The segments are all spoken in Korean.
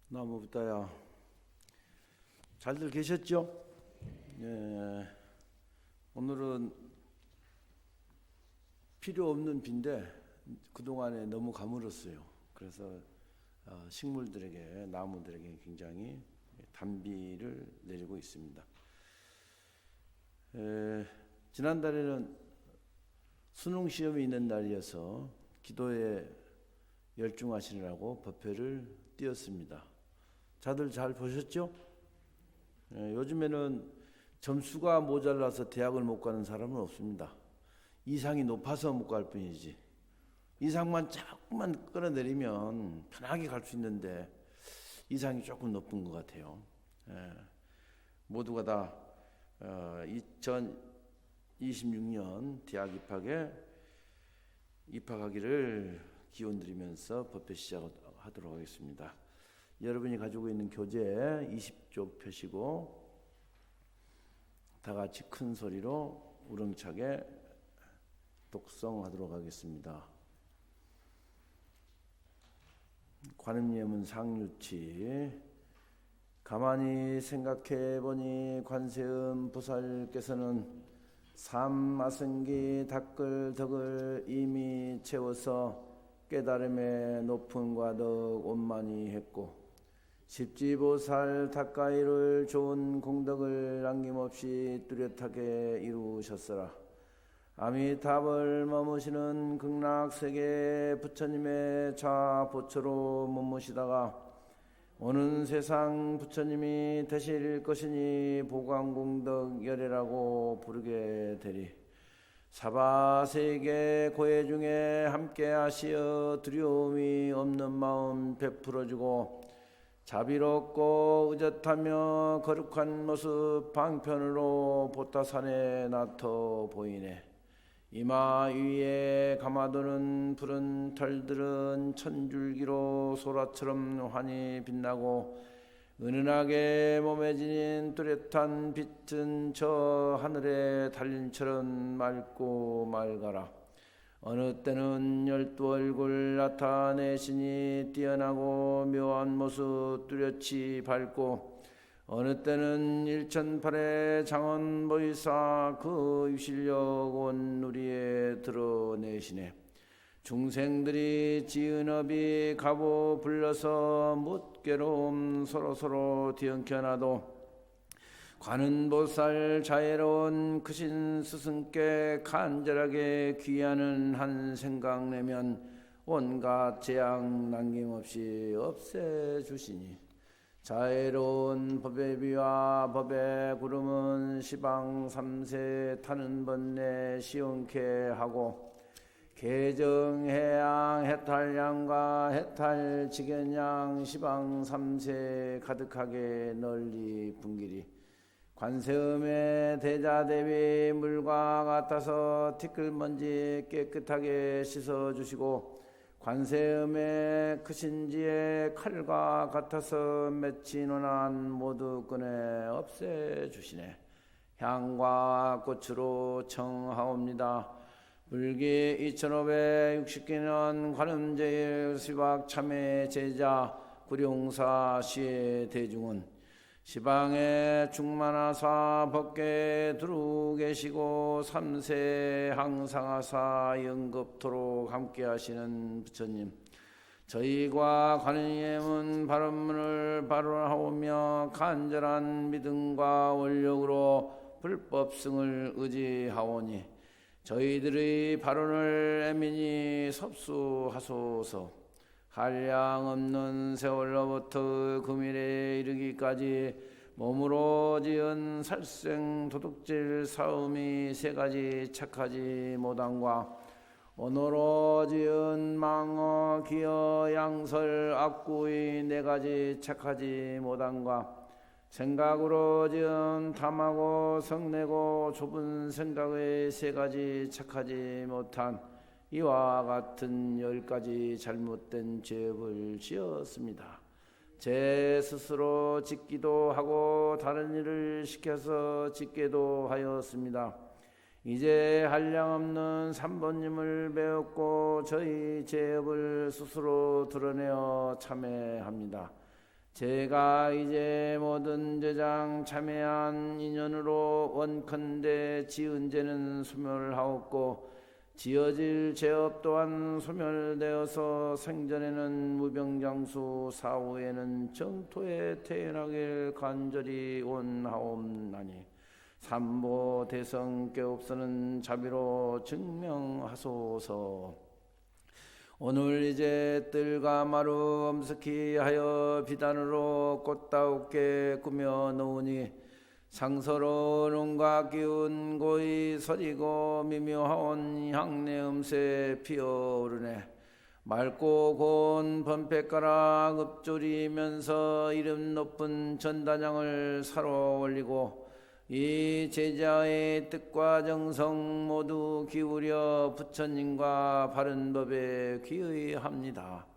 나무부다야 잘들 계셨죠? 예, 오늘은 필요 없는 비인데 그동안에 너무 가물었어요. 그래서 식물들에게, 나무들에게 굉장히 단비를 내리고 있습니다. 지난달에는 수능 시험이 있는 날이어서 기도에 열중하시느라고 법회를 띄었습니다. 다들 잘 보셨죠? 요즘에는 점수가 모자라서 대학을 못 가는 사람은 없습니다. 이상이 높아서 못 갈 뿐이지. 이상만 조금만 끌어내리면 편하게 갈 수 있는데 이상이 조금 높은 것 같아요. 모두가 다 2026년 대학 입학하기를 기원드리면서 법회 시작하도록 하겠습니다. 여러분이 가지고 있는 교재 20쪽 펴시고 다 같이 큰 소리로 우렁차게 독성하도록 하겠습니다. 관음예문 상유치. 가만히 생각해 보니 관세음 보살께서는 삼아승기 닦을 덕을 이미 채워서 깨달음의 높은 과덕 원만히 했고 십지보살 닦아이룰 좋은 공덕을 남김없이 뚜렷하게 이루셨으라. 아미타불 머무시는 극락세계 부처님의 좌보초로 머무시다가 오는 세상 부처님이 되실 것이니 보광공덕 열애라고 부르게 되리. 사바세계 고해 중에 함께 하시어 두려움이 없는 마음 베풀어주고 자비롭고 의젓하며 거룩한 모습 방편으로 보타산에 나터 보이네. 이마 위에 감아도는 푸른 털들은 천줄기로 소라처럼 환히 빛나고 은은하게 몸에 지닌 뚜렷한 빛은 저 하늘의 달림처럼 맑고 맑아라. 어느 때는 12얼굴 나타내시니 뛰어나고 묘한 모습 뚜렷이 밝고 어느 때는 1008의 장원보이사 그 유실력 온 누리에 드러내시네. 중생들이 지은 업이 가보 불러서 묻괴로움 서로서로 뒤엉켜나도 관은보살 자애로운 크신 스승께 간절하게 귀하는 한 생각내면 온갖 재앙 남김없이 없애주시니 자애로운 법의 비와 법의 구름은 시방 삼세 타는 번뇌 시원케 하고 개정해양 해탈양과 해탈직연양 시방 삼세 가득하게 널리 분기리. 관세음의 대자대비 물과 같아서 티끌먼지 깨끗하게 씻어주시고 관세음의 크신지의 칼과 같아서 맺힌 원한 모두 꺼내 없애주시네. 향과 꽃으로 청하옵니다. 불기 2560기는 관음제일 시박 참회 제자 구룡사 시의 대중은 시방에 충만하사 법계 두루 계시고 삼세 항상하사 영겁토록 함께 하시는 부처님, 저희과 관음예문 발언문을 발언하오며 간절한 믿음과 원력으로 불법승을 의지하오니 저희들의 발언을 애민히 섭수하소서. 한량없는 세월로부터 금일에 이르기까지 몸으로 지은 살생 도둑질 사음이 3가지 착하지 못함과 언어로 지은 망어 기어 양설 악구의 4가지 착하지 못함과 생각으로 지은 탐하고 성내고 좁은 생각의 3가지 착하지 못한 이와 같은 10가지 잘못된 죄업을 지었습니다. 제 스스로 짓기도 하고 다른 일을 시켜서 짓게도 하였습니다. 이제 한량없는 삼본님을 배웠고 저희 죄업을 스스로 드러내어 참회합니다. 제가 이제 모든 제장 참회한 인연으로 원컨대 지은 죄는 소멸하였고 지어질 죄업 또한 소멸되어서 생전에는 무병장수 사후에는 정토에 태어나길 간절히 원하옵나니 삼보 대성께 없어는 자비로 증명하소서. 오늘 이제 뜰과 마루 엄습히 하여 비단으로 꽃다우게 꾸며 놓으니 상서로운 온갖 기운 고이 서리고 미묘하온 향내 음새 피어오르네. 맑고 고운 번패가락 읍조리면서 이름 높은 전단양을 사로 올리고 이 제자의 뜻과 정성 모두 기울여 부처님과 바른 법에 귀의합니다.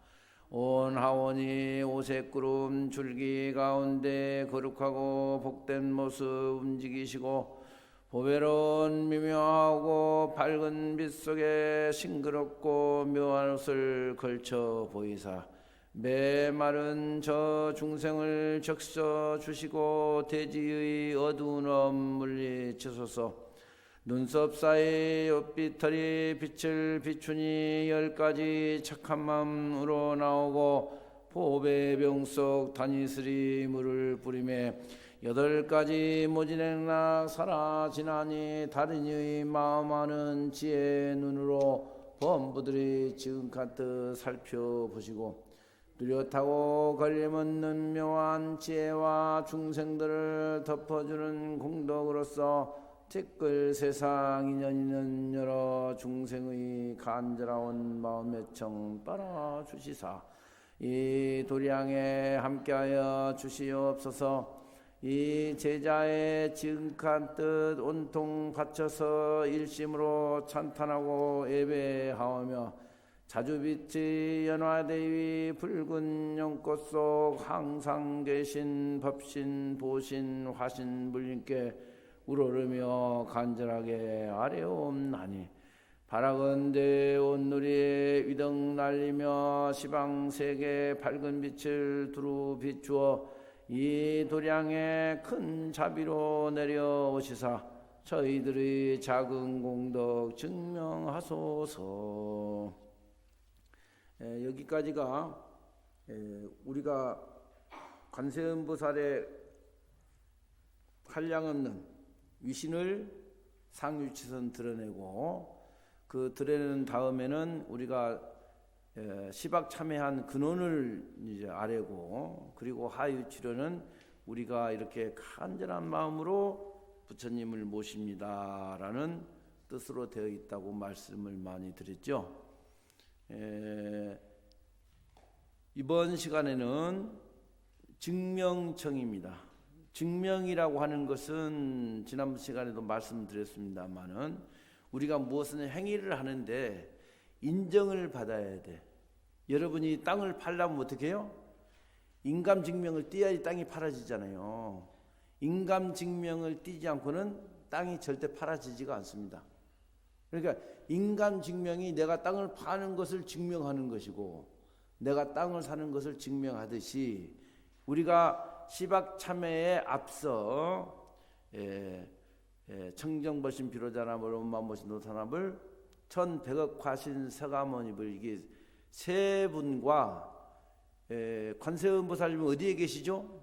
온 하원이 오색구름 줄기 가운데 거룩하고 복된 모습 움직이시고 보배로운 미묘하고 밝은 빛 속에 싱그럽고 묘한 옷을 걸쳐 보이사 메마른 저 중생을 적셔 주시고 대지의 어두운 엄 물리치소서. 눈썹 사이 옅빛털이 빛을 비추니 10가지 착한 마음으로 나오고 보배병 속 다니스리 물을 뿌리매 8가지 모진행락 사라지나니 다른이의 마음하는 지혜의 눈으로 범부들이 지금껏 뜻 살펴보시고 뚜렷하고 걸림없는 묘한 지혜와 중생들을 덮어주는 공덕으로서 티끌 세상 인연 여러 중생의 간절하온 마음의 청 빨아주시사 이 도량에 함께하여 주시옵소서. 이 제자의 지극한 뜻 온통 바쳐서 일심으로 찬탄하고 예배하오며 자주빛이 연화대위 붉은 연꽃 속 항상 계신 법신 보신 화신 불님께 우러르며 간절하게 아뢰옵나니 바라건대 온누리에 위등 날리며 시방세계 밝은 빛을 두루 비추어 이 도량에 큰 자비로 내려오시사 저희들의 작은 공덕 증명하소서. 여기까지가 우리가 관세음보살의 한량없는 위신을 상유치선 드러내고 그 드러내는 다음에는 우리가 시박참회한 근원을 이제 아뢰고 그리고 하유치료는 우리가 이렇게 간절한 마음으로 부처님을 모십니다라는 뜻으로 되어 있다고 말씀을 많이 드렸죠. 이번 시간에는 증명청입니다. 증명이라고 하는 것은 지난 시간에도 말씀드렸습니다만은 우리가 무엇은 행위를 하는데 인정을 받아야 돼. 여러분이 땅을 팔려면 어떻게 해요? 인감증명을 띄어야지 땅이 팔아지잖아요. 인감증명을 띄지 않고는 땅이 절대 팔아지지가 않습니다. 그러니까 인감증명이 내가 땅을 파는 것을 증명하는 것이고 내가 땅을 사는 것을 증명하듯이 우리가 시박참회에 앞서 청정보신 비로자나물 엄마모신 노타나물 1100억 화신 서가모니불 이게 세 분과 관세음보살님은 어디에 계시죠?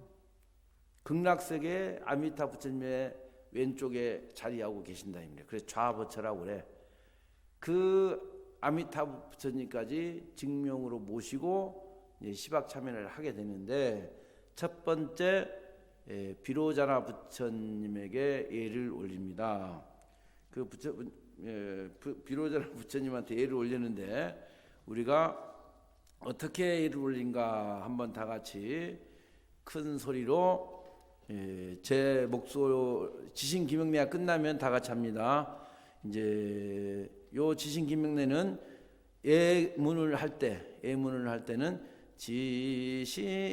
극락세계 아미타 부처님의 왼쪽에 자리하고 계신다. 그래서 좌부처라고 그래. 그 아미타 부처님까지 증명으로 모시고 시박참회를 하게 되는데 첫 번째 비로자나 부처님에게 예를 올립니다. 그 비로자나 부처님한테 예를 올리는데 우리가 어떻게 예를 올린가 한번 다 같이 큰 소리로 제 목소리 지신기명례가 끝나면 다 같이 합니다. 이제 요 지신기명례는 예문을 할 때는 지신기명례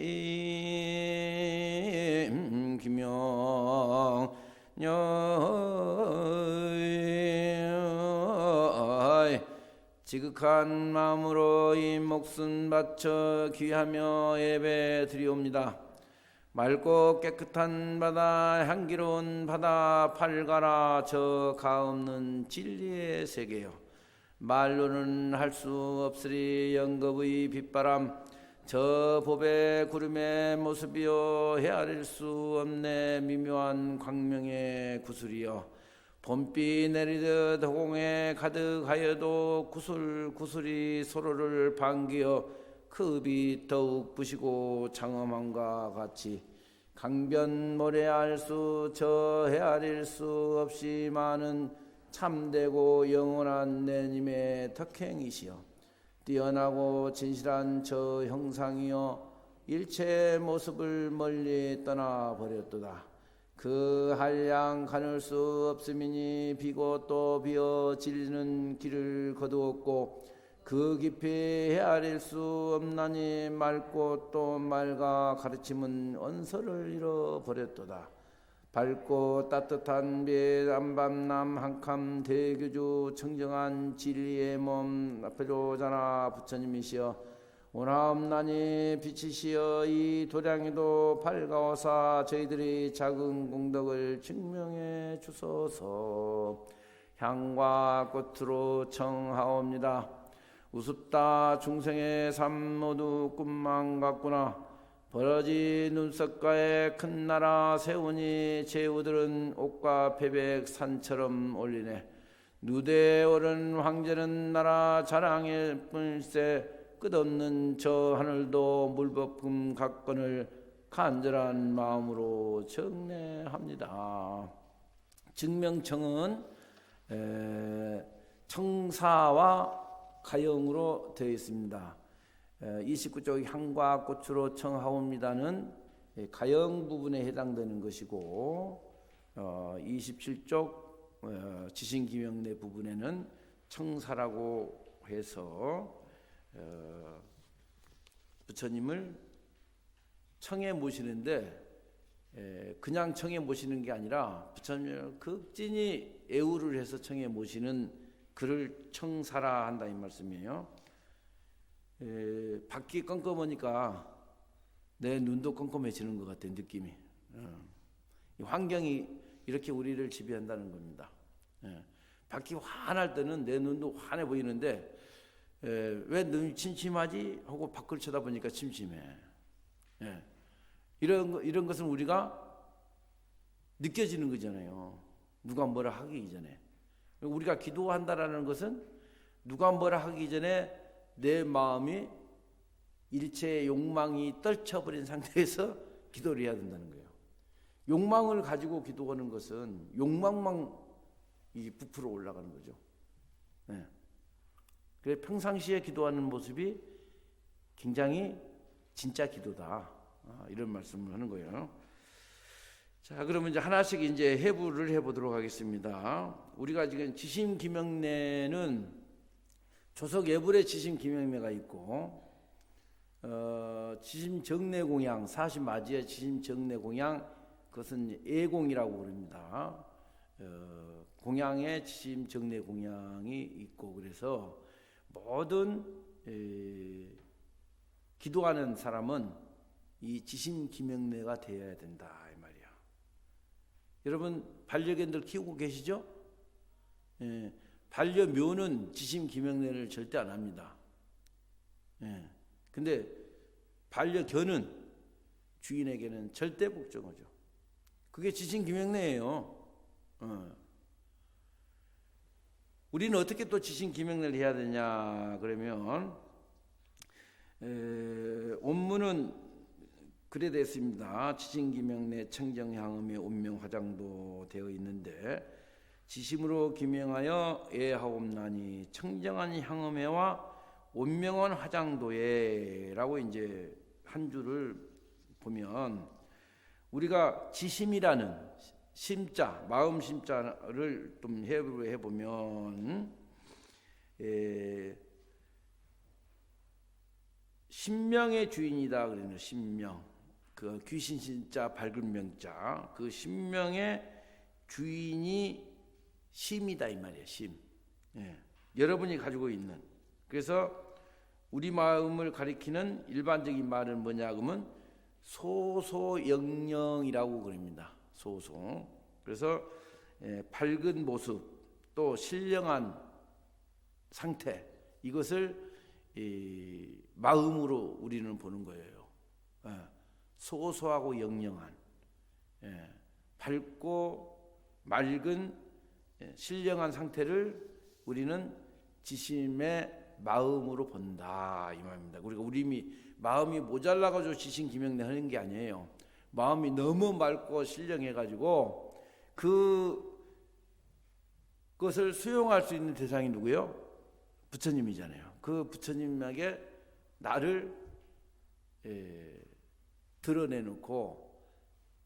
지극한 마음으로 이 목숨 바쳐 귀하며 예배 드리옵니다. 맑고 깨끗한 바다 향기로운 바다 팔가라 저 가없는 진리의 세계여 말로는 할 수 없으리 영겁의 빗바람 저 법의 구름의 모습이여 헤아릴 수 없네 미묘한 광명의 구슬이여 봄비 내리듯 허공에 가득하여도 구슬구슬이 서로를 반기어 그 빛 더욱 부시고 장엄함과 같이 강변 모래 알수 저 헤아릴 수 없이 많은 참되고 영원한 내님의 덕행이시여 뛰어나고 진실한 저 형상이여 일체의 모습을 멀리 떠나버렸도다. 그 한량 가눌 수 없음이니 비고 또 비어 질리는 길을 거두었고 그 깊이 헤아릴 수 없나니 맑고 또 맑아 가르침은 언서를 잃어버렸도다. 밝고 따뜻한 빛 안밤남 한캄 대교주 청정한 진리의 몸 나페로자나 부처님이시여 오나옵나니 빛이시여 이 도량에도 밝아오사 저희들이 작은 공덕을 증명해 주소서. 향과 꽃으로 청하옵니다. 우습다 중생의 삶 모두 꿈만 같구나. 벌어진 눈썹가에 큰 나라 세우니 제후들은 옷과 패백 산처럼 올리네. 누대에 오른 황제는 나라 자랑일 뿐일세 끝없는 저 하늘도 물법금 각건을 간절한 마음으로 정례합니다. 증명청은 청사와 가영으로 되어 있습니다. 29쪽 향과 꽃으로 청하옵니다는 가영 부분에 해당되는 것이고 27쪽 지신기명내 부분에는 청사라고 해서 부처님을 청해 모시는데 그냥 청해 모시는 게 아니라 부처님을 극진히 애우를 해서 청해 모시는 그를 청사라 한다 이 말씀이에요. 밖이 껌껌하니까 내 눈도 껌껌해지는 것 같아요. 느낌이. 환경이 이렇게 우리를 지배한다는 겁니다. 밖이 환할 때는 내 눈도 환해 보이는데 왜 눈이 침침하지? 하고 밖을 쳐다보니까 침침해. 이런 것은 우리가 느껴지는 거잖아요. 누가 뭐라 하기 전에. 우리가 기도한다라는 것은 누가 뭐라 하기 전에 내 마음이 일체의 욕망이 떨쳐버린 상태에서 기도를 해야 된다는 거예요. 욕망을 가지고 기도하는 것은 욕망만 부풀어 올라가는 거죠. 그래서 평상시에 기도하는 모습이 굉장히 진짜 기도다. 이런 말씀을 하는 거예요. 자, 그러면 이제 하나씩 이제 해부를 해보도록 하겠습니다. 우리가 지금 지심기명례는 조석 예불의 지심기명례가 있고, 지심정례공양, 40마지의 지심정례공양, 그것은 예공이라고 부릅니다. 공양에 지심정례공양이 있고, 그래서 모든 기도하는 사람은 이 지심기명례가 되어야 된다 이 말이야. 여러분 반려견들 키우고 계시죠? 반려묘는 지심기명례를 절대 안 합니다. 근데 반려견은 주인에게는 절대 복종하죠. 그게 지심기명례예요. 우리는 어떻게 또 지심기명례를 해야 되냐 그러면 원문은 그래 됐습니다. 지심기명례 청정향음의 운명화장도 되어 있는데 지심으로 기명하여 애하옵나니 청정한 향음회와 운명한 화장도에라고 이제 한 줄을 보면 우리가 지심이라는 심자, 마음 심자를 좀 해보면 신명의 주인이다 그러는 신명. 그 귀신 신자 밝은 명자 그 신명의 주인이 심이다 이 말이에요. 심. 여러분이 가지고 있는. 그래서 우리 마음을 가리키는 일반적인 말은 뭐냐 그러면 소소영령이라고 그럽니다. 소소. 그래서 밝은 모습 또 신령한 상태, 이것을 마음으로 우리는 보는 거예요. 소소하고 영영한, 밝고 맑은 신령한 상태를 우리는 지심의 마음으로 본다 이 말입니다. 우리 마음이 모자라가지고 지심 기명내 하는 게 아니에요. 마음이 너무 맑고 신령해가지고 그것을 수용할 수 있는 대상이 누구요? 부처님이잖아요. 그 부처님에게 나를 드러내놓고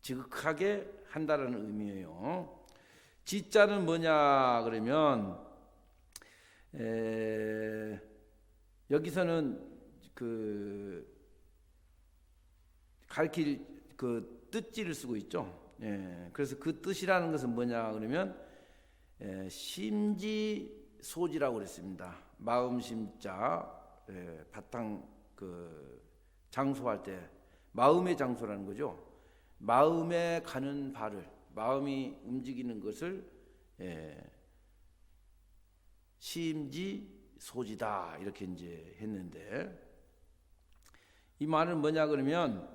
지극하게 한다는 의미예요. 지자는 뭐냐 그러면 여기서는 가르칠 뜻지를 쓰고 있죠. 그래서 그 뜻이라는 것은 뭐냐 그러면 심지소지라고 그랬습니다. 마음 심자, 바탕 장소할 때 마음의 장소라는 거죠. 마음에 가는 바를, 마음이 움직이는 것을 심지소지다 이렇게 이제 했는데, 이 말은 뭐냐 그러면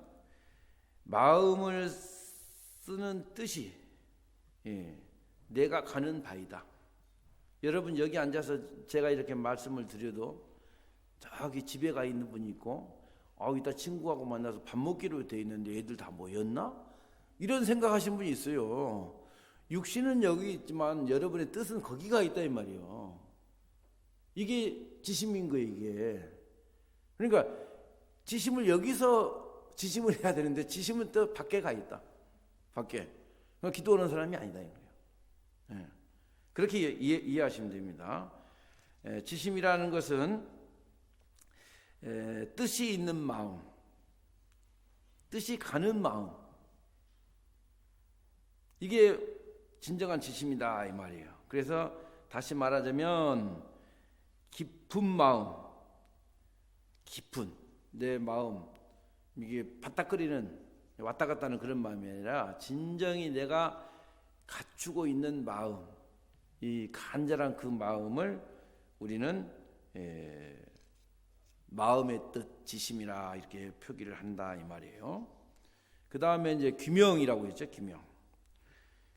마음을 쓰는 뜻이 내가 가는 바이다. 여러분 여기 앉아서 제가 이렇게 말씀을 드려도 저기 집에 가 있는 분이 있고 이따 친구하고 만나서 밥 먹기로 돼 있는데 애들 다 모였나? 이런 생각하시는 분이 있어요. 육신은 여기 있지만 여러분의 뜻은 거기가 있다 이 말이에요. 이게 지심인 거예요. 이게 그러니까 지심을 여기서 지심을 해야 되는데 지심은 또 밖에 가 있다. 밖에 기도하는 사람이 아니다 이거예요. 그렇게 이해하시면 됩니다. 지심이라는 것은 뜻이 있는 마음, 뜻이 가는 마음, 이게 진정한 지심이다 이 말이에요. 그래서 다시 말하자면 깊은 마음, 깊은 내 마음, 이게 바닥거리는 왔다 갔다 하는 그런 마음이 아니라 진정히 내가 갖추고 있는 마음, 이 간절한 그 마음을 우리는 마음의 뜻, 지심이라 이렇게 표기를 한다 이 말이에요. 그 다음에 이제 규명이라고 했죠.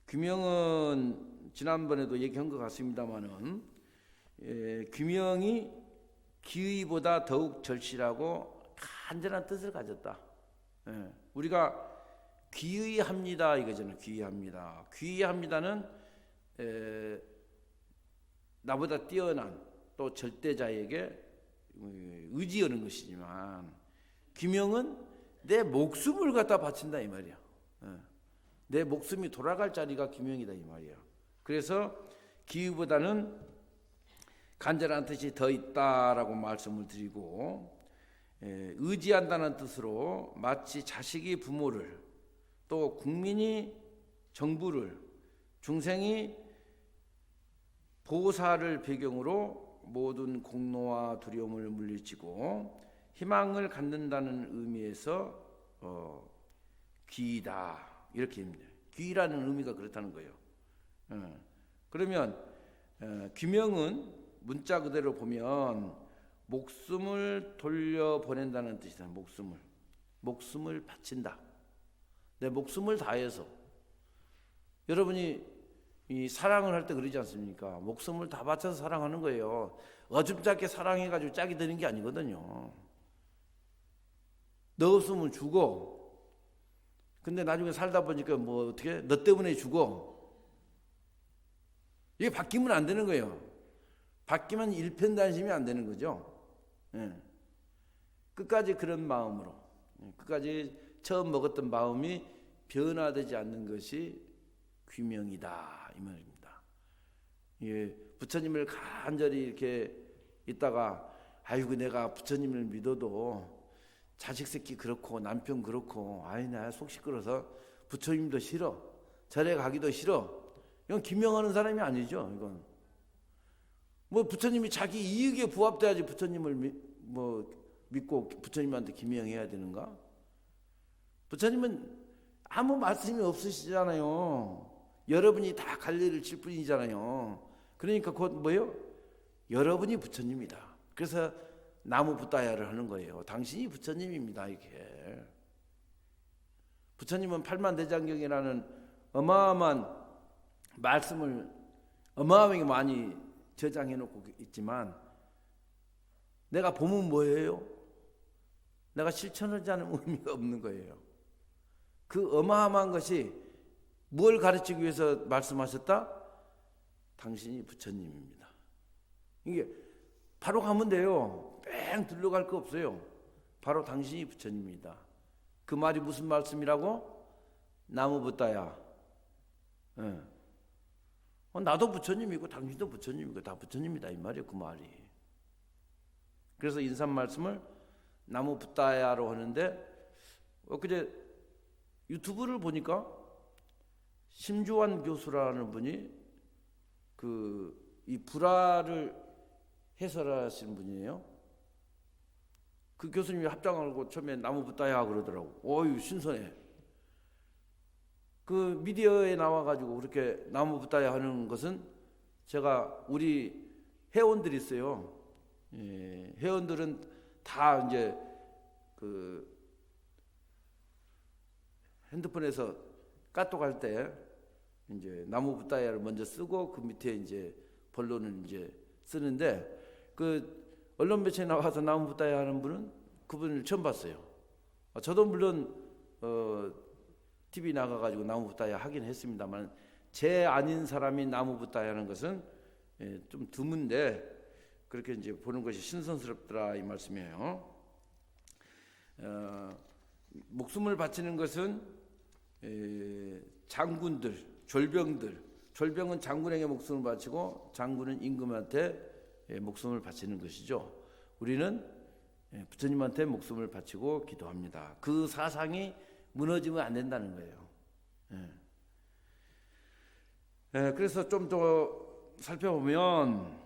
규명은 지난번에도 얘기한 것 같습니다만은 규명이 기의보다 더욱 절실하고 간절한 뜻을 가졌다. 우리가 귀의합니다 이거잖아요. 귀의합니다. 귀의합니다는 나보다 뛰어난 또 절대자에게 의지하는 것이지만, 규명은 내 목숨을 갖다 바친다 이 말이야. 내 목숨이 돌아갈 자리가 규명이다 이 말이야. 그래서 기의보다는 간절한 뜻이 더 있다라고 말씀을 드리고, 의지한다는 뜻으로 마치 자식이 부모를, 또 국민이 정부를, 중생이 보살을 배경으로 모든 공로와 두려움을 물리치고 희망을 갖는다는 의미에서 귀이다 이렇게 합니다. 귀라는 의미가 그렇다는 거예요. 그러면 규명은 문자 그대로 보면 목숨을 돌려보낸다는 뜻이다. 목숨을 바친다. 내 목숨을 다해서. 여러분이 이 사랑을 할 때 그러지 않습니까? 목숨을 다 바쳐서 사랑하는 거예요. 어줍잖게 사랑해가지고 짝이 되는 게 아니거든요. 너 없으면 죽어. 근데 나중에 살다 보니까 뭐 어떻게? 너 때문에 죽어. 이게 바뀌면 안 되는 거예요. 바뀌면 일편단심이 안 되는 거죠. 끝까지 그런 마음으로, 끝까지 처음 먹었던 마음이 변화되지 않는 것이 규명이다 이 말입니다. 부처님을 간절히 이렇게 있다가 아이고 내가 부처님을 믿어도 자식 새끼 그렇고 남편 그렇고 나 속 시끄러서 부처님도 싫어, 절에 가기도 싫어, 이건 규명하는 사람이 아니죠. 이건 뭐 부처님이 자기 이익에 부합돼야지 부처님을 믿고 부처님한테 규명해야 되는가? 부처님은 아무 말씀이 없으시잖아요. 여러분이 다 갈래를 칠 뿐이잖아요. 그러니까 곧 뭐예요? 여러분이 부처님이다. 그래서 나무 붓다야를 하는 거예요. 당신이 부처님입니다. 이게 부처님은 팔만대장경이라는 어마어마한 말씀을 어마어마하게 많이 저장해 놓고 있지만 내가 보면 뭐예요? 내가 실천하지 않으면 의미가 없는 거예요. 그 어마어마한 것이 뭘 가르치기 위해서 말씀하셨다? 당신이 부처님입니다. 이게 바로 가면 돼요. 뺑 둘러갈 거 없어요. 바로 당신이 부처님입니다. 그 말이 무슨 말씀이라고? 나무 붓다야. 예. 나도 부처님이고 당신도 부처님이고 다 부처님이다 이 말이에요. 그 말이. 그래서 인사 말씀을 나무 붓다야로 하는데 엊그제 유튜브를 보니까 심주환 교수라는 분이 이 불화를 해설하신 분이에요. 그 교수님이 합장하고 처음에 나무 붓다야 그러더라고. 어유 신선해. 그 미디어에 나와가지고 그렇게 나무 붓다야 하는 것은 제가 우리 회원들이 있어요. 예, 회원들은 다 이제 그 핸드폰에서 까똑 할 때 이제 나무 붓다야를 먼저 쓰고 그 밑에 이제 본론을 이제 쓰는데 그 언론 매체에 나와서 나무 붓다야 하는 분은 그분을 처음 봤어요. 저도 물론 TV 나가가지고 나무 붓다야 하긴 했습니다만 제 아닌 사람이 나무 붓다야 하는 것은 좀 드문데 그렇게 이제 보는 것이 신선스럽더라 이 말씀이에요. 목숨을 바치는 것은 장군들, 졸병은 장군에게 목숨을 바치고 장군은 임금한테 목숨을 바치는 것이죠. 우리는 부처님한테 목숨을 바치고 기도합니다. 그 사상이 무너지면 안 된다는 거예요. 그래서 좀 더 살펴보면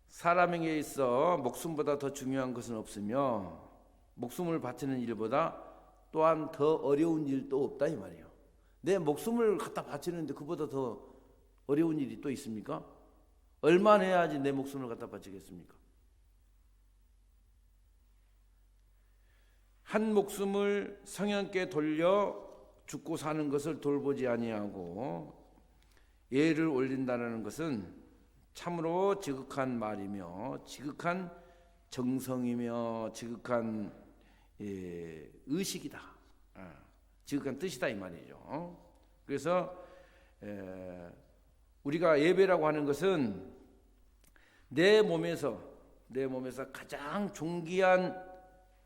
사람에게 있어 목숨보다 더 중요한 것은 없으며 목숨을 바치는 일보다 또한 더 어려운 일도 없다 이 말이에요. 내 목숨을 갖다 바치는데 그보다 더 어려운 일이 또 있습니까? 얼마나 해야지 내 목숨을 갖다 바치겠습니까? 한 목숨을 성현께 돌려 죽고 사는 것을 돌보지 아니하고 예를 올린다는 것은 참으로 지극한 말이며 지극한 정성이며 지극한 의식이다. 지극한 뜻이다 이 말이죠. 그래서 우리가 예배라고 하는 것은 내 몸에서 가장 존귀한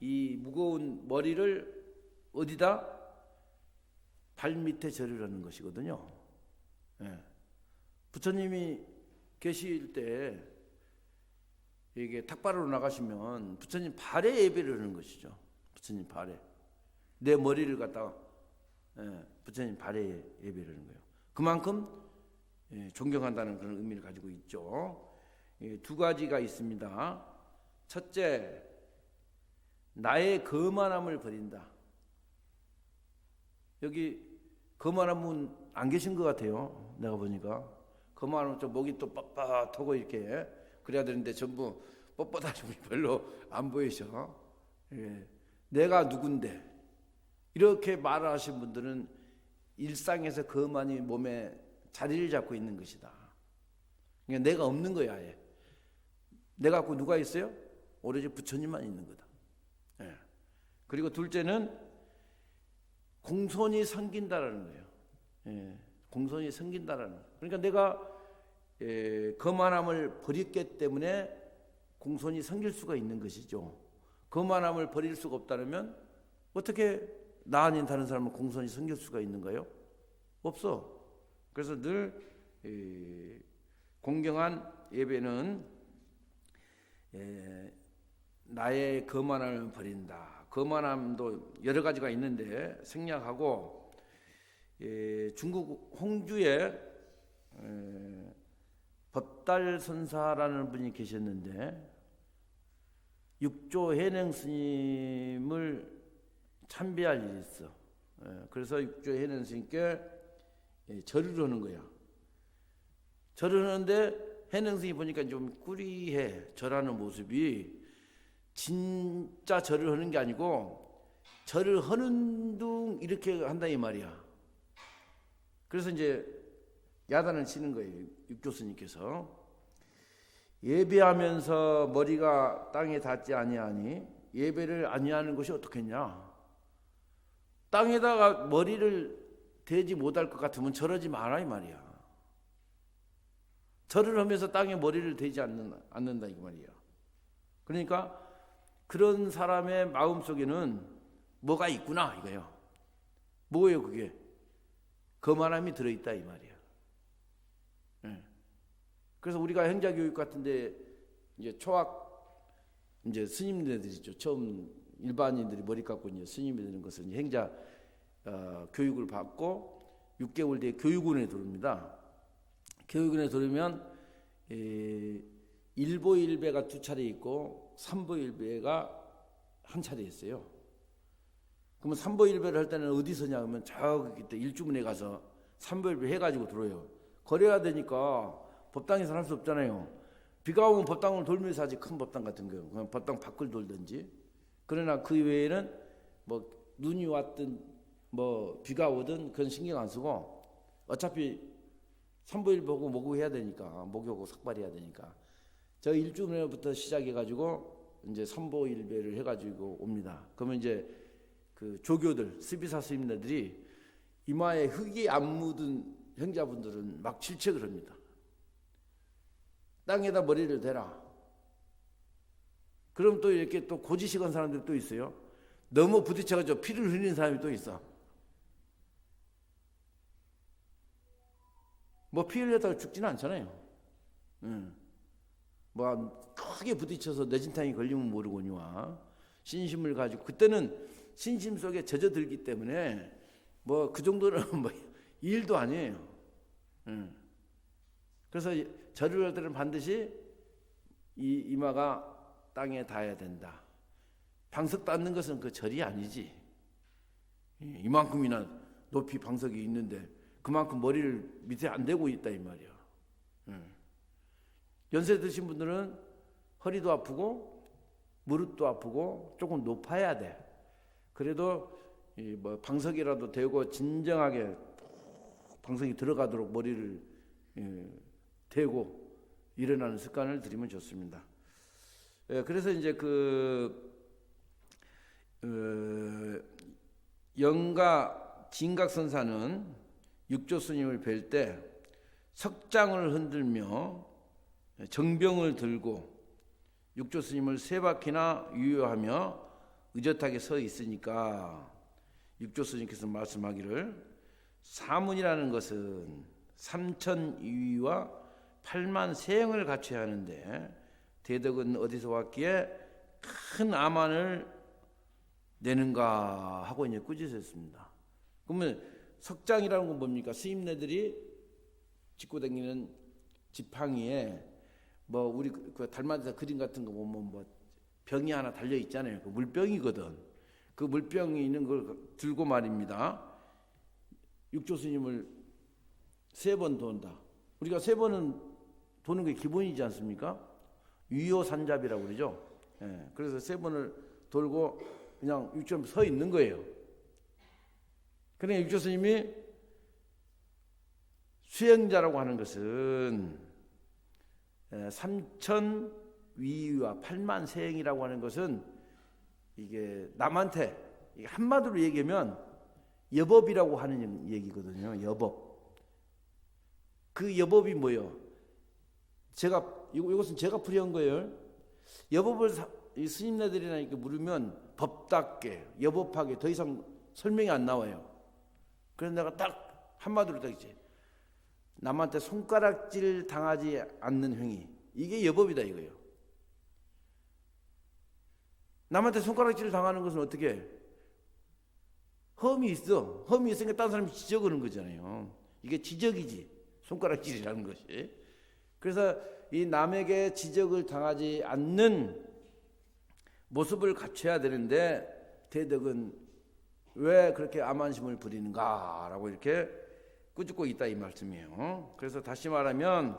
이 무거운 머리를 어디다? 발밑에 절으라는 것이거든요. 부처님이 계실 때 이게 탁발으로 나가시면 부처님 발에 예배를 하는 것이죠. 부처님 발에 내 머리를 갖다가 부처님 발에 예배를 하는 거예요. 그만큼 존경한다는 그런 의미를 가지고 있죠. 두 가지가 있습니다. 첫째, 나의 거만함을 버린다. 여기 거만한 분 안 계신 것 같아요. 내가 보니까 거만하면 좀 목이 또 뻣뻣하고 이렇게 그래야 되는데 전부 뻣뻣하신 분이 별로 안 보이셔. 내가 누군데 이렇게 말을 하신 분들은 일상에서 거만이 몸에 자리를 잡고 있는 것이다. 그러니까 내가 없는 거야. 아예. 내가 갖고 누가 있어요? 오로지 부처님만 있는 거다. 그리고 둘째는 공손이 생긴다라는 거예요. 공손이 생긴다라는 거예요. 그러니까 내가 거만함을 버렸기 때문에 공손이 생길 수가 있는 것이죠. 거만함을 버릴 수가 없다면 어떻게 나 아닌 다른 사람은 공손이 생길 수가 있는가요? 없어. 그래서 늘 공경한 예배는 나의 거만함을 버린다. 거만함도 여러 가지가 있는데 생략하고 중국 홍주에 법달선사라는 분이 계셨는데 육조 해능 스님을 참배할 일이 있어. 그래서 육조 해능 스님께 절을 하는 거야. 절을 하는데 해능 스님이 보니까 좀 꾸리해. 절하는 모습이 진짜 절을 하는 게 아니고 절을 하는 둥 이렇게 한다 이 말이야. 그래서 이제 야단을 치는 거예요. 육조 스님께서. 예배하면서 머리가 땅에 닿지 아니하니 예배를 아니하는 것이 어떻겠냐. 땅에다가 머리를 대지 못할 것 같으면 절하지 마라 이 말이야. 절을 하면서 땅에 머리를 대지 않는다 이 말이야. 그러니까 그런 사람의 마음속에는 뭐가 있구나 이거예요. 뭐예요 그게? 거만함이 들어있다 이 말이야. 그래서 우리가 행자교육 같은데 이제 초학 이제 스님들이 있죠. 처음 일반인들이 머리 깎고 이제 스님이 되는 것은 이제 행자 교육을 받고 6개월 뒤에 교육원에 들어옵니다. 교육원에 들어오면 일보일배가 2차례 있고 삼보일배가 한 차례 있어요. 그러면 삼보일배를 할 때는 어디서 냐면 저기 일주문에 가서 삼보일배 해가지고 들어요. 거래해야 되니까 법당에서 할 수 없잖아요. 비가 오면 법당을 돌면서 하지 큰 법당 같은 거. 그냥 법당 밖을 돌든지. 그러나 그 외에는 뭐 눈이 왔든 뭐 비가 오든 그건 신경 안 쓰고 어차피 삼보일보고 목욕 해야 되니까 목욕하고 삭발해야 되니까 저 일주일부터 시작해가지고 이제 삼보일배를 해가지고 옵니다. 그러면 이제 그 조교들 스비사 스님들이 이마에 흙이 안 묻은 형자분들은 막 질책을 합니다. 땅에다 머리를 대라. 그럼 또 이렇게 또 고지식한 사람들이 또 있어요. 너무 부딪혀가지고 피를 흘리는 사람이 또 있어. 뭐 피 흘렸다가 죽지는 않잖아요. 뭐 크게 부딪혀서 뇌진탕이 걸리면 모르거니와 신심을 가지고 그때는 신심 속에 젖어들기 때문에 뭐 그 정도는 뭐 일도 아니에요. 그래서 절을 할 때는 반드시 이 이마가 땅에 닿아야 된다. 방석 닿는 것은 그 절이 아니지. 이만큼이나 높이 방석이 있는데 그만큼 머리를 밑에 안 대고 있다 이 말이야. 연세 드신 분들은 허리도 아프고 무릎도 아프고 조금 높아야 돼. 그래도 뭐 방석이라도 대고 진정하게 방석이 들어가도록 머리를 대고 일어나는 습관을 들이면 좋습니다. 그래서 이제 영가 진각선사는 육조 스님을 뵐 때 석장을 흔들며 정병을 들고 육조 스님을 3바퀴나 유효하며 의젓하게 서 있으니까 육조 스님께서 말씀하기를 사문이라는 것은 3,000유의와 8만 세형을 갖춰야 하는데 대덕은 어디서 왔기에 큰 암환을 내는가 하고 이제 꾸짖었습니다. 그러면 석장이라는 건 뭡니까? 스님네들이 짚고 다니는 지팡이에 뭐 우리 그 달마다 그림 같은 거 보면 뭐 병이 하나 달려 있잖아요. 그 물병이거든. 그 물병이 있는 걸 들고 말입니다. 육조 스님을 3번 돈다. 우리가 3번은 도는 게 기본이지 않습니까? 유효산잡이라고 그러죠. 그래서 3번을 돌고 그냥 육조 서 있는 거예요. 그러니까 육조 스님이 수행자라고 하는 것은 3천 위와 8만 세행이라고 하는 것은 이게 남한테 한마디로 얘기하면 여법이라고 하는 얘기거든요. 여법. 그 여법이 뭐예요? 이것은 제가 풀이한 거예요. 여법을 이 스님네들이나 이렇게 물으면 법답게, 여법하게 더 이상 설명이 안 나와요. 그래서 내가 딱 한마디로 딱 있지. 남한테 손가락질 당하지 않는 행위. 이게 여법이다 이거예요. 남한테 손가락질 당하는 것은 어떻게 해? 험이 있어. 험이 있으니까 다른 사람이 지적하는 거잖아요. 이게 지적이지. 손가락질이라는 것이. 그래서 이 남에게 지적을 당하지 않는 모습을 갖춰야 되는데 대덕은 왜 그렇게 암만심을 부리는가라고 이렇게 꾸짖고 있다 이 말씀이에요. 그래서 다시 말하면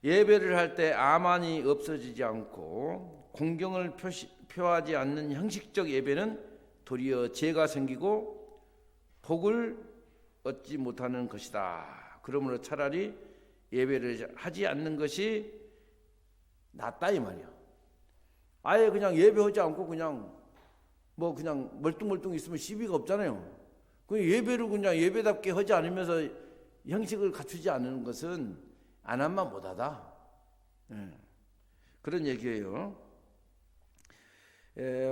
예배를 할 때 암만이 없어지지 않고 공경을 표하지 않는 형식적 예배는 도리어 죄가 생기고 복을 얻지 못하는 것이다. 그러므로 차라리 예배를 하지 않는 것이 낫다 이 말이야. 아예 그냥 예배하지 않고 그냥 멀뚱멀뚱 있으면 시비가 없잖아요. 그 예배를 그냥 예배답게 하지 않으면서 형식을 갖추지 않는 것은 안 하면 못하다. 그런 얘기예요.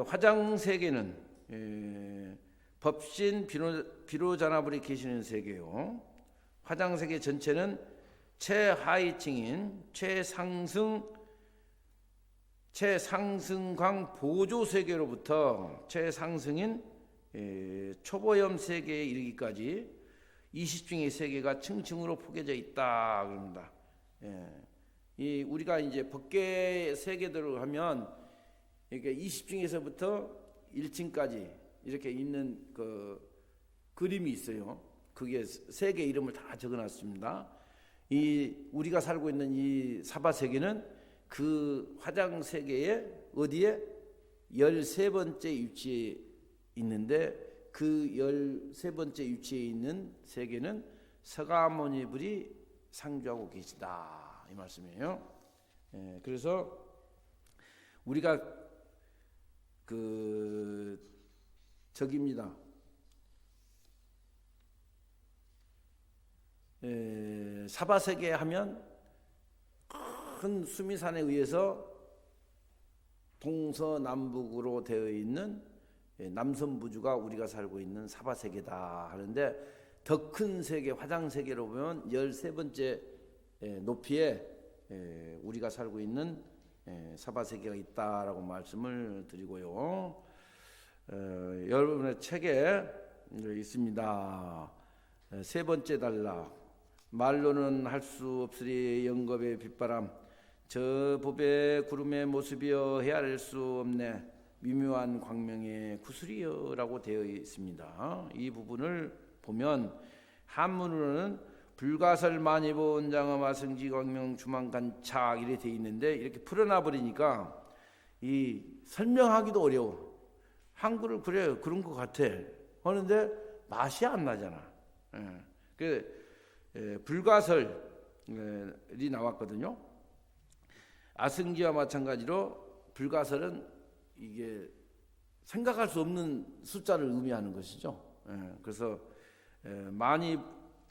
화장 세계는 법신 비로자나불이 계시는 세계요. 화장 세계 전체는 최하위층인 최상승광 보조 세계로부터 최상승인 초보염 세계에 이르기까지 20중의 세계가 층층으로 포개져 있다 그럽니다. 이 우리가 이제 법계 세계들을 하면 이렇게 20층에서부터 1층까지 이렇게 있는 그 그림이 있어요. 그게 세계 이름을 다 적어놨습니다. 이 우리가 살고 있는 이 사바 세계는 그 화장 세계에 어디에 13번째 위치에 있는데 그 13번째 위치에 있는 세계는 서가모니불이 상주하고 계시다 이 말씀이에요. 그래서 우리가 그 저기입니다. 사바세계 하면 큰 수미산에 의해서 동서남북으로 되어 있는 남선부주가 우리가 살고 있는 사바세계다 하는데 더 큰 세계 화장세계로 보면 13번째 높이에 우리가 살고 있는 사바세계가 있다라고 말씀을 드리고요. 여러분의 책에 있습니다. 세 번째 단락 말로는 할 수 없으리 영겁의 빗바람 저 법의 구름의 모습이여 헤아릴 수 없네 미묘한 광명의 구슬이여 라고 되어 있습니다. 이 부분을 보면 한문으로는 불가설 만이보 원장어 마승지 광명 주망간착 이렇게 되어 있는데 이렇게 풀어놔 버리니까 이 설명하기도 어려워. 한글을 그래 그런 것 같아 하는데 맛이 안 나잖아. 불가설이 나왔거든요. 아승지와 마찬가지로 불가설은 이게 생각할 수 없는 숫자를 의미하는 것이죠. 그래서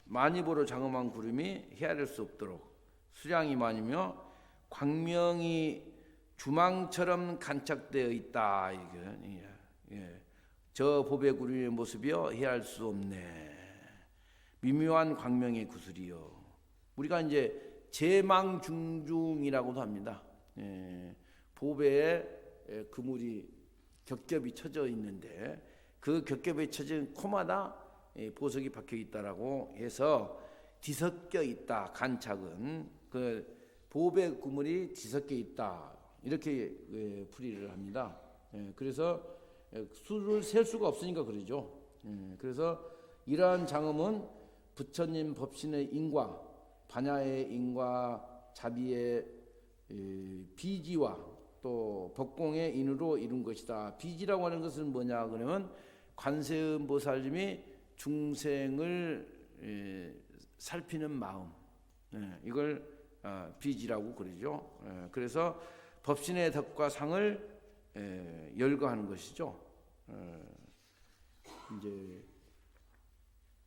많이보로 장엄한 구름이 헤아릴 수 없도록 수량이 많으며 광명이 주망처럼 간착되어 있다. 이게 저 법의 구름의 모습이여 헤아릴 수 없네. 미묘한 광명의 구슬이요. 우리가 이제 제망중중이라고도 합니다. 보배에 그물이 겹겹이 쳐져 있는데 그 겹겹이 쳐진 코마다 보석이 박혀 있다라고 해서 뒤섞여 있다. 간착은 그 보배 그물이 뒤섞여 있다. 이렇게 풀이를 합니다. 그래서 수를 셀 수가 없으니까 그러죠. 그래서 이러한 장엄은 부처님 법신의 인과, 반야의 인과, 자비의 비지와 또 법공의 인으로 이룬 것이다. 비지라고 하는 것은 뭐냐 그러면 관세음보살님이 중생을 살피는 마음, 이걸 비지라고 그러죠. 그래서 법신의 덕과 상을 열거하는 것이죠. 이제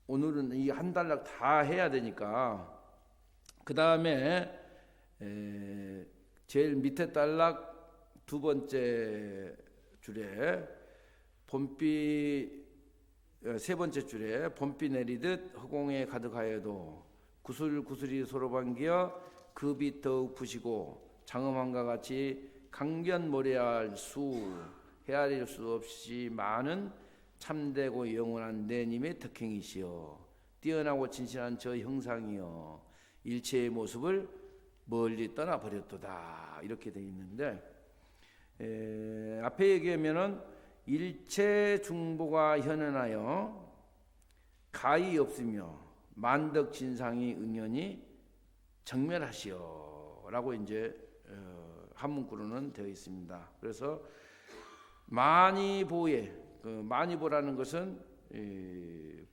오늘은 이 한 단락 다 해야 되니까 그 다음에 제일 밑에 단락 두 번째 줄에 봄비 세 번째 줄에 봄비 내리듯 허공에 가득하여도 구슬구슬이 서로 반기어 그 빛 더욱 부시고 장엄함과 같이 강변모래할 수 헤아릴 수 없이 많은 참되고 영원한 내님의 덕행이시여 뛰어나고 진실한 저 형상이여 일체의 모습을 멀리 떠나버렸도다 이렇게 되어 있는데 앞에 얘기하면은 일체 중보가 현현하여 가히 없으며 만덕 진상이 응연히 정멸하시오라고 이제 한문구로는 되어 있습니다. 그래서 만이보에, 만이보라는 것은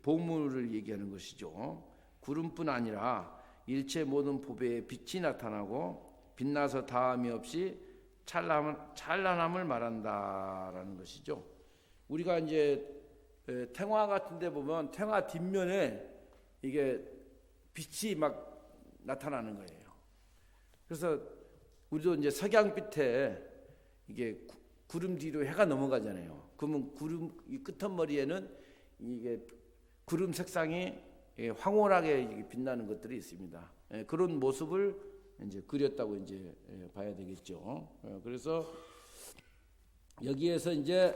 보물을 얘기하는 것이죠. 구름뿐 아니라 일체 모든 보배에 빛이 나타나고 빛나서 다함이 없이 찬란함을 말한다라는 것이죠. 우리가 이제 탱화 같은 데 보면 탱화 뒷면에 이게 빛이 막 나타나는 거예요. 그래서 우리도 이제 석양빛에 이게 구름 뒤로 해가 넘어가잖아요. 그러면 구름 이 끄트머리에는 이게 구름 색상이 황홀하게 빛나는 것들이 있습니다. 그런 모습을 이제 그렸다고 이제 봐야 되겠죠. 그래서 여기에서 이제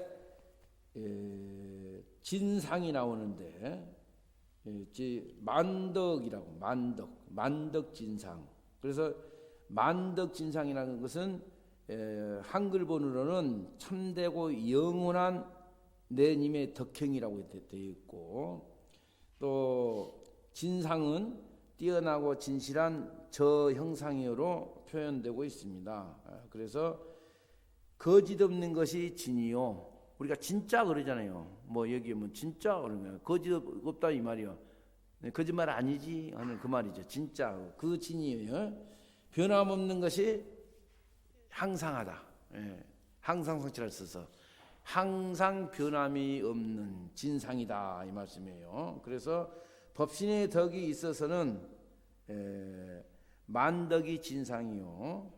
진상이 나오는데 만덕이라고 만덕 진상. 그래서 만덕 진상이라는 것은 한글본으로는 참되고 영원한 내님의 덕행이라고 되어 있고, 또 진상은 뛰어나고 진실한 저 형상이어로 표현되고 있습니다. 그래서 거짓 없는 것이 진이요. 우리가 진짜 그러잖아요. 뭐 여기 뭐 진짜 그러면 거짓 없다 이 말이요. 거짓말 아니지 하는 그 말이죠. 진짜 그 진이요. 변함없는 것이 항상하다. 항상성취를 써서 항상 변함이 없는 진상이다 이 말씀이에요. 그래서 법신의 덕이 있어서는 만덕이 진상이요.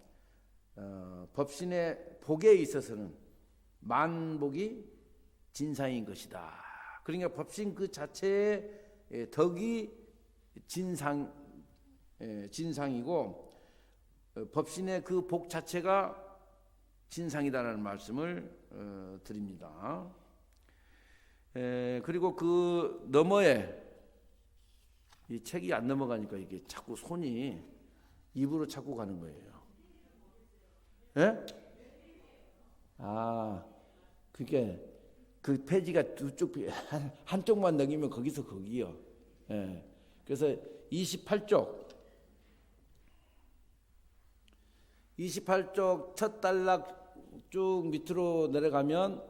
법신의 복에 있어서는 만복이 진상인 것이다. 그러니까 법신 그 자체의 덕이 진상이고 법신의 그 복 자체가 진상이다라는 말씀을 드립니다. 그리고 그 너머에 이 책이 안 넘어가니까 이게 자꾸 손이 입으로 자꾸 가는 거예요. 예? 그게 그 페이지가 두쪽 한쪽만 넘기면 거기서 거기요. 예. 그래서 28쪽 첫 단락 쭉 밑으로 내려가면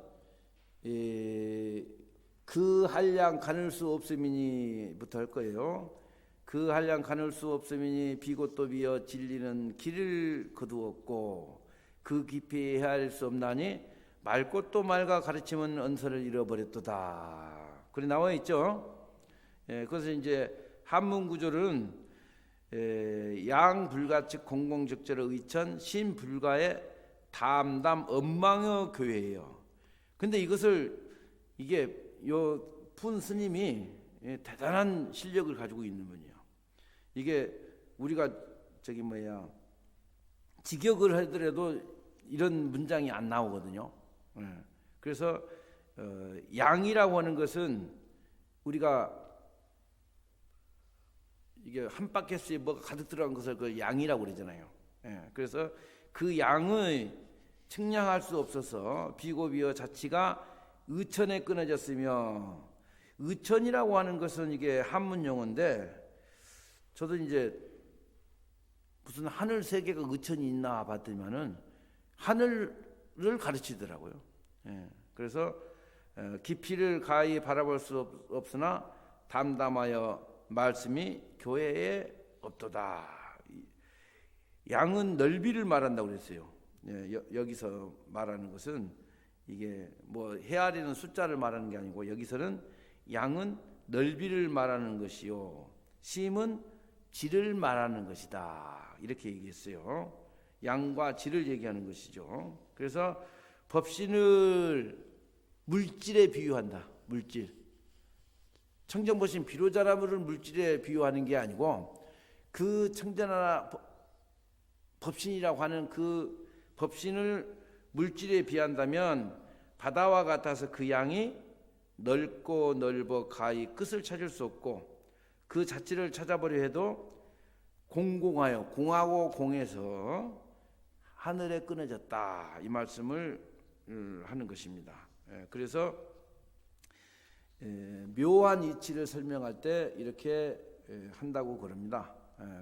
그 한량 가눌 수 없음이니부터 할 거예요. 그 한량 가눌 수 없음이니 비곳도 비어 진리는 길을 거두었고 그 깊이 헤아릴 수 없나니 맑고 맑아 가르치면 언서를 잃어버렸도다. 그래 나와 있죠. 그래서 이제 한문 구조는 양불가 즉 공공적절의 의천 신불가의 담담 엄망의 교회예요. 근데 이게 요 푼 스님이 대단한 실력을 가지고 있는 분이에요. 이게 우리가 직역을 하더라도 이런 문장이 안 나오거든요. 그래서 양이라고 하는 것은 우리가 이게 한 바켓에 뭐가 가득 들어간 것을 그 양이라고 그러잖아요. 그래서 그 양의 측량할 수 없어서 비고비어 자치가 의천에 끊어졌으며, 의천이라고 하는 것은 이게 한문 용어인데 저도 이제 무슨 하늘 세계가 의천이 있나 봤더니만은 하늘을 가르치더라고요. 그래서 깊이를 가히 바라볼 수 없으나 담담하여 말씀이 교회에 없도다. 양은 넓이를 말한다고 그랬어요. 여기서 말하는 것은 이게 뭐 헤아리는 숫자를 말하는 게 아니고 여기서는 양은 넓이를 말하는 것이요 심은 질을 말하는 것이다. 이렇게 얘기했어요. 양과 질을 얘기하는 것이죠. 그래서 법신을 물질에 비유한다. 물질. 청정법신 비로자나무를 물질에 비유하는 게 아니고 그 청전하나 법신이라고 하는 그 법신을 물질에 비한다면 바다와 같아서 그 양이 넓고 넓어 가히 끝을 찾을 수 없고 그 자체를 찾아보려 해도 공공하여 공하고 공에서 하늘에 끊어졌다. 이 말씀을 하는 것입니다. 그래서 묘한 이치를 설명할 때 이렇게 한다고 그럽니다.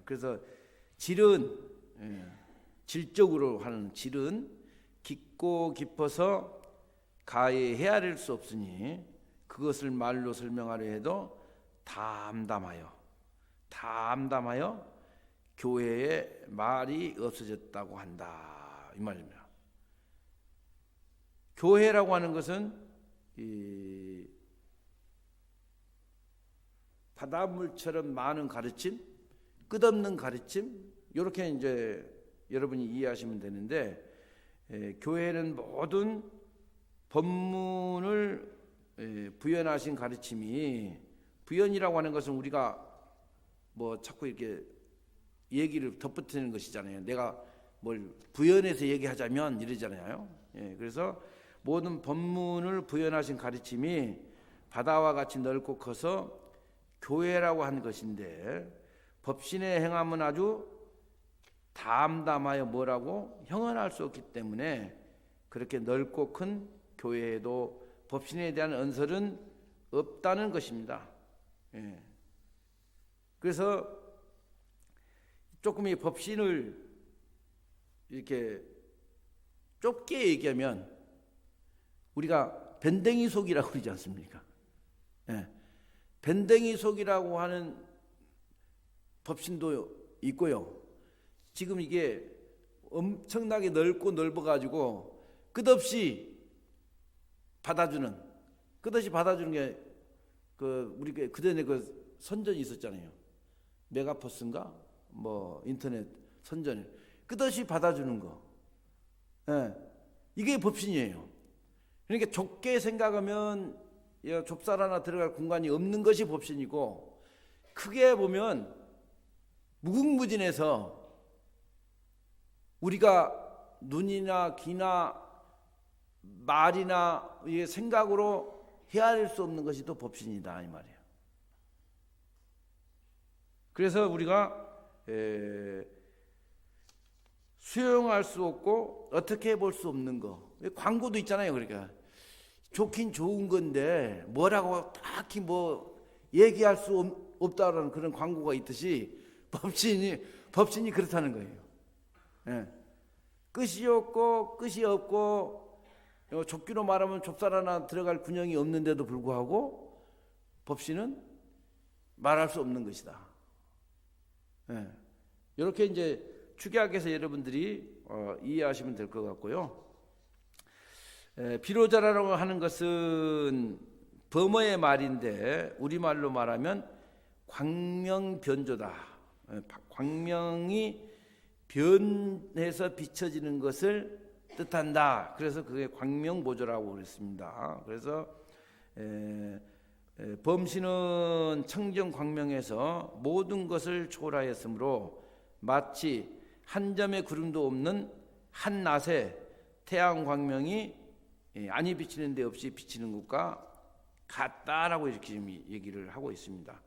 그래서 질은 질적으로 하는 질은 깊고 깊어서 가히 헤아릴 수 없으니 그것을 말로 설명하려 해도 담담하여 교회에 말이 없어졌다고 한다, 이 말입니다. 교회라고 하는 것은 이 바닷물처럼 많은 가르침, 끝없는 가르침, 이렇게 이제 여러분이 이해하시면 되는데, 교회는 모든 법문을 부연하신 가르침이, 부연이라고 하는 것은 우리가 뭐 자꾸 이렇게 얘기를 덧붙이는 것이잖아요. 내가 뭘 부연해서 얘기하자면 이러잖아요. 그래서 모든 법문을 부연하신 가르침이 바다와 같이 넓고 커서 교회라고 한 것인데, 법신의 행함은 아주 담담하여 뭐라고 형언할 수 없기 때문에 그렇게 넓고 큰 교회에도 법신에 대한 언설은 없다는 것입니다. 그래서 조금 이 법신을 이렇게 좁게 얘기하면 우리가 밴댕이 속이라고 그러지 않습니까? 밴댕이 속이라고 하는 법신도 있고요. 지금 이게 엄청나게 넓고 넓어가지고 끝없이 받아주는 게 우리 그전에 그 선전이 있었잖아요. 메가포스인가 뭐 인터넷 선전 끝없이 받아주는 거. 이게 법신이에요. 그러니까 좁게 생각하면 좁쌀 하나 들어갈 공간이 없는 것이 법신이고, 크게 보면 무궁무진해서 우리가 눈이나 귀나 말이나 생각으로 헤아릴 수 없는 것이 또 법신이다, 이 말이에요. 그래서 우리가 수용할 수 없고 어떻게 볼 수 없는 거, 광고도 있잖아요. 그러니까 좋긴 좋은 건데 뭐라고 딱히 뭐 얘기할 수 없다라는 그런 광고가 있듯이 법신이 그렇다는 거예요. 끝이 없고 좁기로 말하면 좁쌀 하나 들어갈 군형이 없는데도 불구하고 법신은 말할 수 없는 것이다. 이렇게 이제 축약해서 여러분들이 이해하시면 될 것 같고요. 비로자라고 하는 것은 범어의 말인데 우리말로 말하면 광명변조다. 광명이 변해서 비춰지는 것을 뜻한다. 그래서 그게 광명보조라고 그랬습니다. 그래서 범신은 청정광명에서 모든 것을 초월하였으므로 마치 한 점의 구름도 없는 한낮에 태양광명이 안이 비치는 데 없이 비치는 것과 같다라고 이렇게 지금 얘기를 하고 있습니다.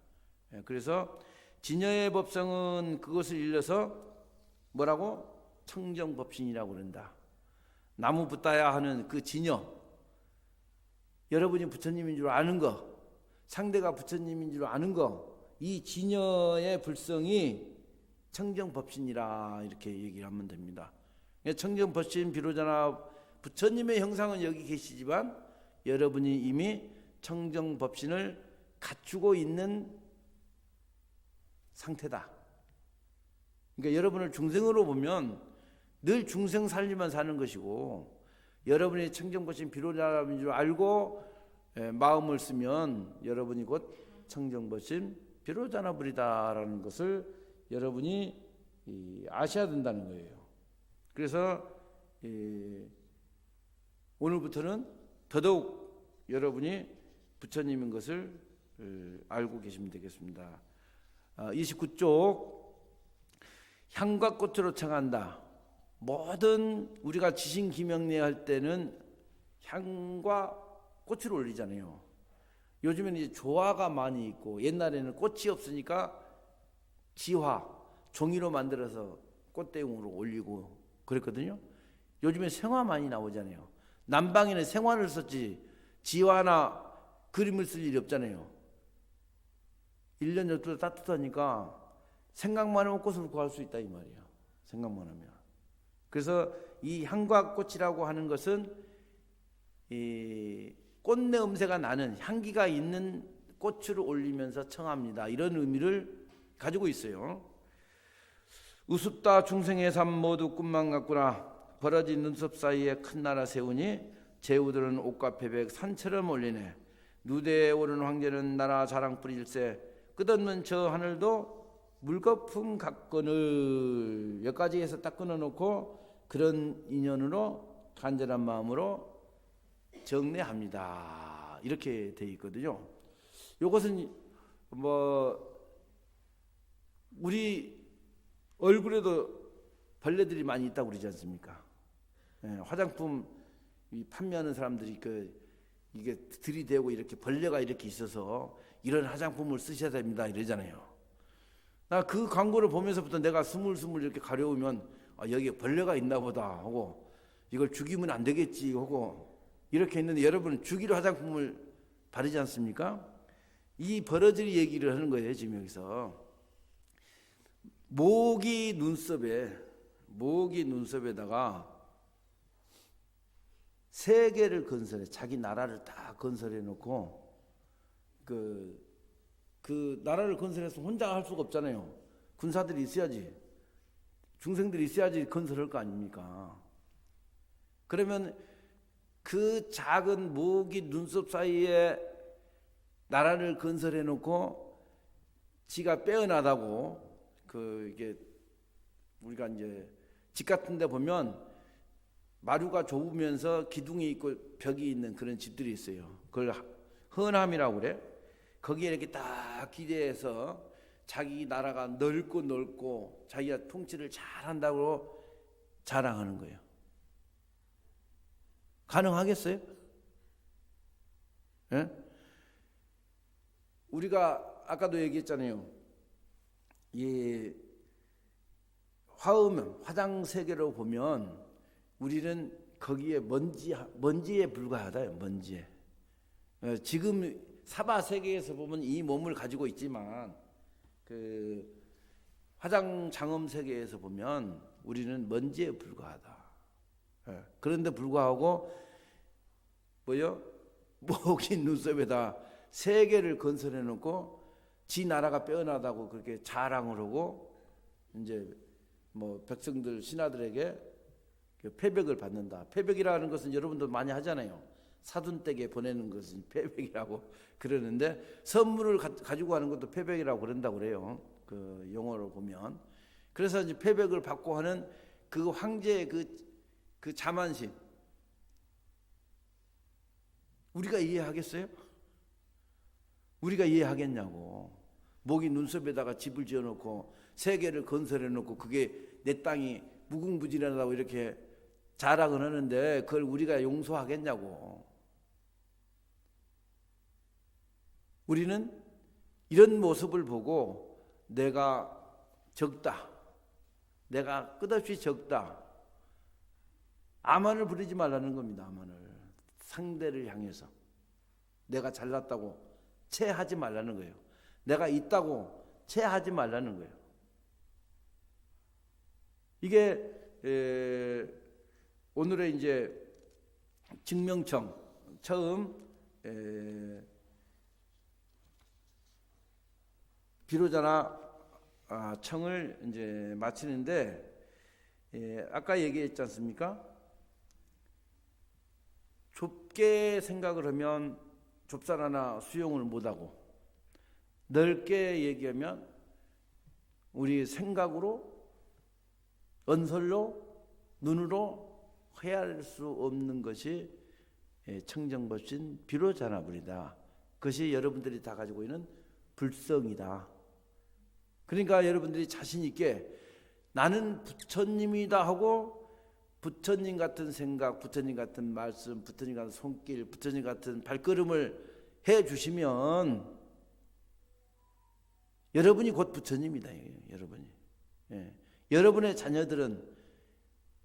그래서 진여의 법성은 그것을 일러서 뭐라고? 청정법신이라고 그런다. 나무 붙다야 하는 그 진여, 여러분이 부처님인 줄 아는 거, 상대가 부처님인 줄 아는 거, 이 진여의 불성이 청정법신이라 이렇게 얘기를 하면 됩니다. 청정법신 비로자나 부처님의 형상은 여기 계시지만 여러분이 이미 청정법신을 갖추고 있는 상태다. 그러니까 여러분을 중생으로 보면 늘 중생 살리만 사는 것이고, 여러분이 청정법신 비로자인 줄 알고 마음을 쓰면 여러분이 곧 청정법신 비로자나 불이다라는 것을 여러분이 아셔야 된다는 거예요. 그래서 오늘부터는 더더욱 여러분이 부처님인 것을 알고 계시면 되겠습니다. 29쪽 향과 꽃으로 청한다. 모든 우리가 지신기명례 할 때는 향과 꽃을 올리잖아요. 요즘에는 이제 조화가 많이 있고, 옛날에는 꽃이 없으니까 지화, 종이로 만들어서 꽃대용으로 올리고 그랬거든요. 요즘에 생화 많이 나오잖아요. 남방에는 생화를 썼지 지화나 그림을 쓸 일이 없잖아요. 1년 12달 따뜻하니까 생각만 하면 꽃을 구할 수 있다 이 말이에요. 생각만 하면. 그래서 이 향과꽃이라고 하는 것은 이 꽃내 음새가 나는 향기가 있는 꽃을 올리면서 청합니다. 이런 의미를 가지고 있어요. 우습다 중생의 삶 모두 꿈만 같구나. 벌어진 눈썹 사이에 큰 나라 세우니 제후들은 옷과 패백 산처럼 올리네. 누대에 오른 황제는 나라 자랑뿐일세. 끝없는 저 하늘도 물거품 같거늘. 여기까지 해서 딱 끊어놓고 그런 인연으로 간절한 마음으로 정례합니다. 이렇게 돼 있거든요. 이것은 우리 얼굴에도 벌레들이 많이 있다고 그러지 않습니까? 화장품 판매하는 사람들이 이게 들이대고 이렇게 벌레가 이렇게 있어서 이런 화장품을 쓰셔야 됩니다 이러잖아요. 나 그 광고를 보면서부터 내가 스물스물 이렇게 가려우면 여기에 벌레가 있나 보다 하고 이걸 죽이면 안 되겠지 하고 이렇게 했는데 여러분 죽일 화장품을 바르지 않습니까? 이 버러질 얘기를 하는 거예요. 지금 여기서 모기 눈썹에다가 세계를 건설해. 자기 나라를 다 건설해 놓고 그 나라를 건설해서 혼자 할 수가 없잖아요. 군사들이 있어야지, 중생들이 있어야지 건설할 거 아닙니까? 그러면 그 작은 모기 눈썹 사이에 나라를 건설해 놓고 지가 빼어나다고 이게 우리가 이제 집 같은 데 보면 마루가 좁으면서 기둥이 있고 벽이 있는 그런 집들이 있어요. 그걸 헌함이라고 그래. 거기에 이렇게 딱 기대해서 자기 나라가 넓고 자기가 통치를 잘한다고 자랑하는 거예요. 가능하겠어요? 예? 우리가 아까도 얘기했잖아요. 이 화장 세계로 보면 우리는 거기에 먼지에 불과하다요. 먼지에. 지금 사바 세계에서 보면 이 몸을 가지고 있지만 그 화장 장엄 세계에서 보면 우리는 먼지에 불과하다. 그런데 불구하고 모기 눈썹에다 세계를 건설해 놓고 지 나라가 빼어나다고 그렇게 자랑을 하고 이제 백성들 신하들에게 패백을 받는다. 패백이라는 것은 여러분도 많이 하잖아요. 사돈댁에 보내는 것은 패백이라고 그러는데 선물을 가지고 가는 것도 패백이라고 그런다고 그래요. 그 용어로 보면. 그래서 이제 패백을 받고 하는 그 황제의 그 자만심. 우리가 이해하겠어요? 우리가 이해하겠냐고. 모기 눈썹에다가 집을 지어놓고 세계를 건설해놓고 그게 내 땅이 무궁무진하다고 이렇게 자랑을 하는데 그걸 우리가 용서하겠냐고. 우리는 이런 모습을 보고 내가 적다, 내가 끝없이 적다, 아만을 부리지 말라는 겁니다. 아만을. 상대를 향해서 내가 잘났다고 체하지 말라는 거예요. 내가 있다고 체하지 말라는 거예요. 이게 오늘의 이제 증명청 처음 비로자나 청을 이제 마치는데 아까 얘기했지 않습니까? 좁게 생각을 하면 좁쌀 하나 수용을 못하고 넓게 얘기하면 우리 생각으로 언설로 눈으로 헤아릴 수 없는 것이 청정법신 비로자나불이다. 그것이 여러분들이 다 가지고 있는 불성이다. 그러니까 여러분들이 자신 있게 나는 부처님이다 하고 부처님 같은 생각, 부처님 같은 말씀, 부처님 같은 손길, 부처님 같은 발걸음을 해 주시면 여러분이 곧 부처님이다. 여러분이. 여러분의 자녀들은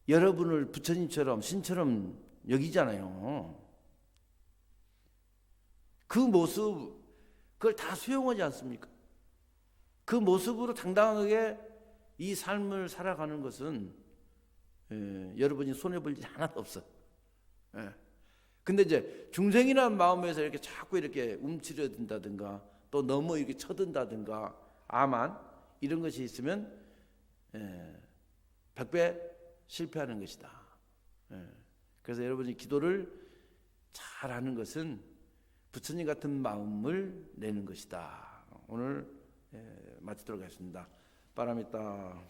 여러분을 부처님처럼 신처럼 여기잖아요. 그 모습, 그걸 다 수용하지 않습니까? 그 모습으로 당당하게 이 삶을 살아가는 것은 여러분이 손해볼 일이 하나도 없어. 근데 이제 중생이라는 마음에서 이렇게 자꾸 이렇게 움츠려든다든가 또 너무 이렇게 쳐든다든가 아만 이런 것이 있으면 100배 실패하는 것이다. 그래서 여러분이 기도를 잘하는 것은 부처님 같은 마음을 내는 것이다. 오늘 마치도록 하겠습니다. 바람있다.